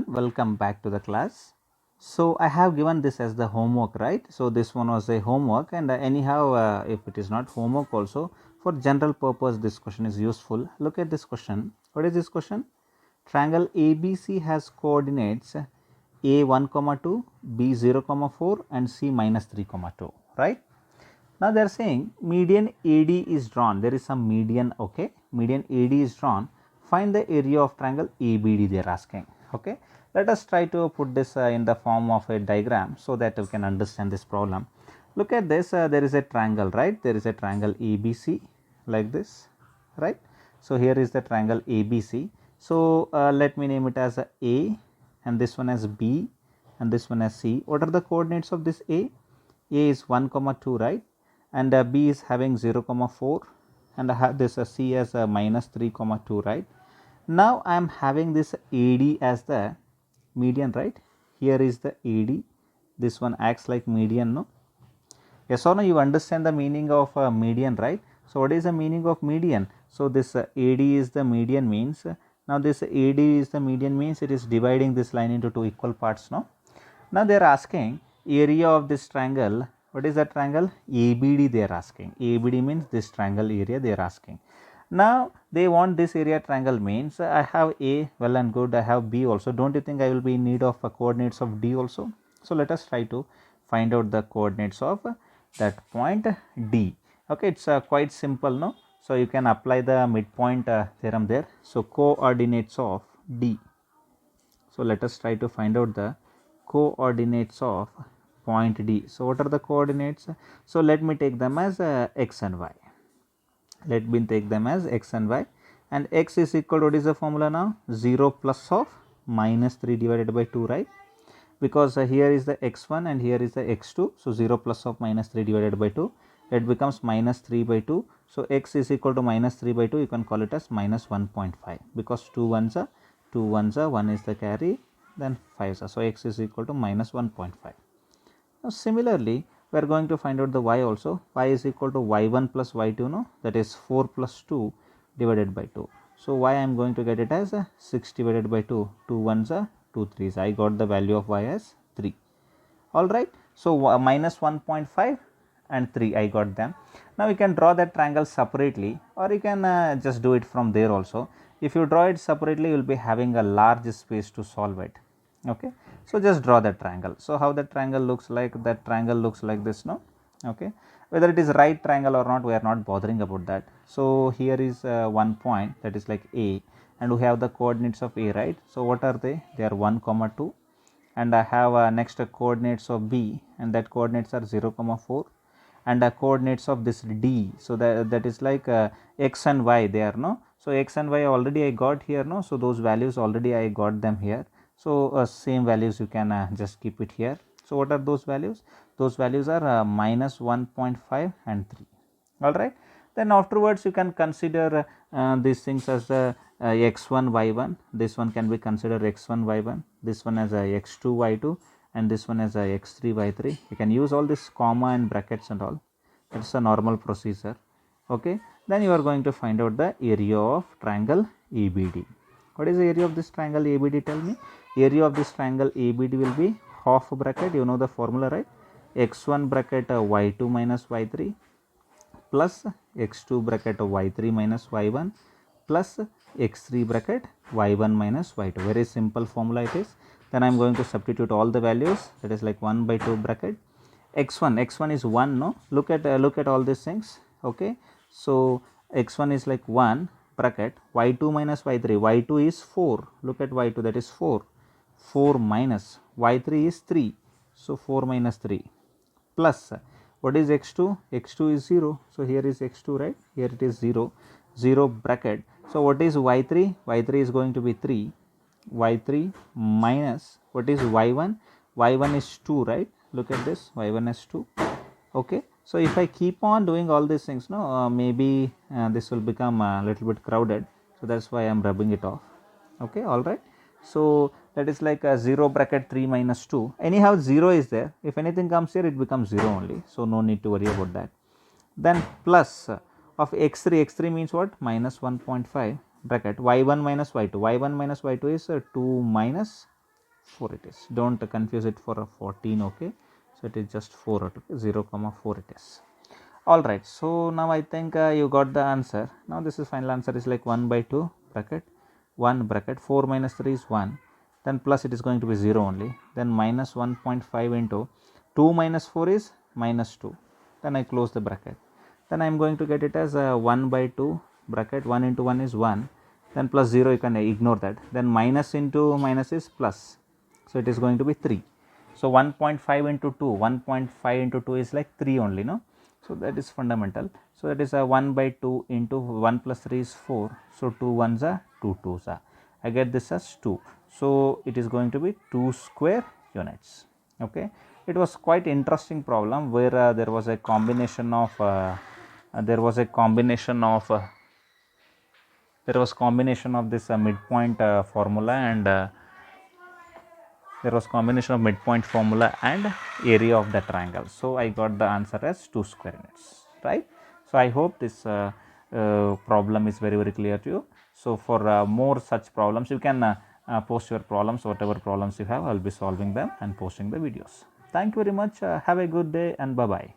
Welcome back to the class. So I have given this as the homework, right? So this one was a homework, and anyhow if it is not homework also, for general purpose this question is useful. Look at this question. What is this question? Triangle ABC has coordinates a 1 comma 2, b 0 comma 4 and c minus 3 comma 2, right? Now they are saying median AD is drawn. There is some median, okay? Median AD is drawn. Find the area of triangle ABD, they are asking, okay? Let us try to put this in the form of a diagram so that we can understand this problem. Look at this, there is a triangle, right? There is a triangle ABC like this, right? So here is the triangle ABC. So let me name it as A, and this one as B, and this one as C. What are the coordinates of this A? A is 1 comma 2, right? And B is having 0 comma 4, and I have this C as minus 3 comma 2, right? Now I am having this AD as the median, right? Here is the AD. This one acts like median, no? Yes or no? You understand the meaning of median, right? So what is the meaning of median? So this AD is the median means, now this AD is the median means it is dividing this line into two equal parts, no? Now they are asking area of this triangle. What is that triangle? ABD they are asking. ABD means this triangle area they are asking. Now they want this area triangle means I have A, well and good, I have B also. Don't you think I will be in need of coordinates of D also? So let us try to find out the coordinates of that point D. Okay, it's quite simple, no? So you can apply the midpoint theorem there. So coordinates of D. So let us try to find out the coordinates of point D. So what are the coordinates? So let me take them as x and y. Let me take them as x and y, and x is equal to, what is the formula now? 0 plus of minus 3 divided by 2, right? Because here is the x1 and here is the x2. So 0 plus of minus 3 divided by 2, it becomes minus 3 by 2. So x is equal to minus 3 by 2, you can call it as minus 1.5, because 2 ones are 2 ones are 1 is the carry, then 5 are. So x is equal to minus 1.5. Now similarly we are going to find out the y also. Y is equal to y1 plus y2, no? That is 4 plus 2 divided by 2. So y I am going to get it as 6 divided by 2. 2 ones are 2 threes. I got the value of y as 3. Alright. So minus 1.5 and 3 I got them. Now you can draw that triangle separately, or you can just do it from there also. If you draw it separately, you will be having a large space to solve it. Okay, so just draw that triangle. So how that triangle looks like? That triangle looks like this, no? Okay, whether it is right triangle or not, we are not bothering about that. So here is one point, that is like A, and we have the coordinates of A, right? So what are they? They are 1 comma 2, and I have next coordinates of B, and that coordinates are 0 comma 4, and the coordinates of this D. So that is like x and y there, no? So x and y already I got here, no? So those values already I got them here. So same values you can just keep it here. So what are those values? Those values are minus 1.5 and 3. All right. Then afterwards you can consider these things as x1 y1. This one can be considered x1 y1. This one as x2 y2, and this one as x3 y3. You can use all this comma and brackets and all. That's a normal procedure. Okay. Then you are going to find out the area of triangle ABD. What is the area of this triangle ABD? Tell me. Area of this triangle ABD will be half bracket. You know the formula, right? x1 bracket y2 minus y3 plus x2 bracket y3 minus y1 plus x3 bracket y1 minus y2. Very simple formula it is. Then I am going to substitute all the values, that is like 1 by 2 bracket x1 is 1, no? Look at all these things. Okay, so x1 is like 1 bracket y2 minus y3. Y2 is 4. Look at y2, that is 4. 4 minus y3 is 3. So 4 minus 3 plus what is x2? X2 is 0. So here is x2, right? Here it is 0. 0 bracket. So what is y3? Y3 is going to be 3. Y3 minus what is y1? Y1 is 2, right? Look at this, y1 is 2. Okay, so if I keep on doing all these things, no, maybe this will become a little bit crowded, so that's why I'm rubbing it off. Okay, all right. So that is like a 0 bracket 3 minus 2. Anyhow 0 is there. If anything comes here, it becomes 0 only, so no need to worry about that. Then plus of x3 means what? Minus 1.5 bracket y1 minus y2. Y1 minus y2 is 2 minus 4 it is. Don't confuse it for a 14. Okay, so it is just 4. Okay, 0 comma 4 it is. All right, so now I think you got the answer. Now this is final answer is like 1 by 2 bracket 1 bracket 4 minus 3 is 1, then plus it is going to be 0 only, then minus 1.5 into 2 minus 4 is minus 2, then I close the bracket. Then I am going to get it as 1 by 2 bracket 1 into 1 is 1, then plus 0 you can ignore that, then minus into minus is plus, so it is going to be 3. So 1.5 into 2, 1.5 into 2 is like 3 only, no? So that is fundamental. So that is a 1 by 2 into 1 plus 3 is 4. So 2 ones are 2 twos are. I get this as 2. So it is going to be 2 square units. Okay. It was quite interesting problem where there was a combination of this midpoint formula and there was combination of midpoint formula and area of the triangle. So I got the answer as 2 square units, right? So I hope this problem is very clear to you. So for more such problems, you can post your problems, whatever problems you have. I'll be solving them and posting the videos. Thank you very much. Have a good day and bye bye.